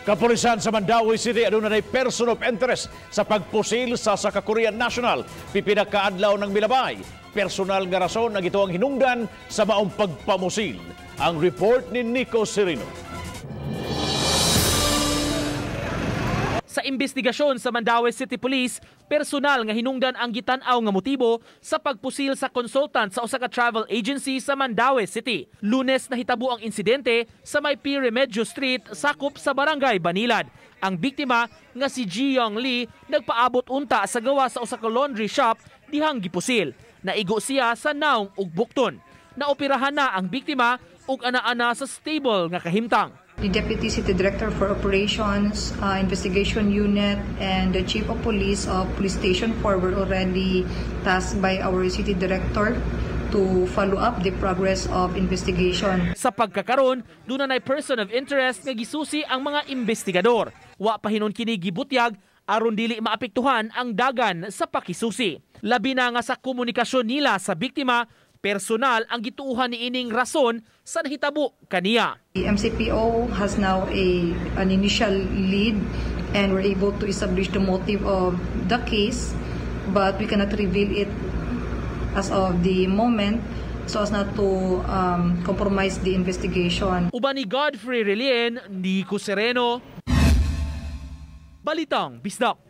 Kapolisan sa Mandaue City adunay person of interest sa pagpusil sa Korean National. Pipila ka adlaw ng milabay. Personal nga rason na gito ang hinungdan sa maong pagpamusil. Ang report ni Nico Serino. Sa investigasyon sa Mandaue City Police, personal nga hinungdan ang gitan-aw nga motibo sa pagpusil sa consultant sa usa ka travel agency sa Mandaue City. Lunes nahitabo ang insidente sa may P. Remedyo Street, sakop sa Barangay Banilad. Ang biktima nga si Jiyong Lee nagpaabot unta sa gawa sa usa ka laundry shop dihang gipusil. Naigo siya sa naong ug bukton. Naoperahan na ang biktima ug ana-ana sa stable nga kahimtang. The Deputy City Director for Operations, Investigation Unit, and the Chief of Police of Police Station 4 were already tasked by our City Director to follow up the progress of investigation. Sa pagkakaron, doon na person of interest nga gisusi ang mga investigador. Wa pa hinon kini gibutyag aron dili maapektuhan ang dagan sa pakisusi. Labi na nga sa komunikasyon nila sa biktima, personal ang gituuhan ni ining rason sa nahitabo kaniya. The MCPO has now an initial lead and we're able to establish the motive of the case, but we cannot reveal it as of the moment so as not to compromise the investigation. Uban ni Godfrey Relien, Nico Sereno, Balitang Bisdak.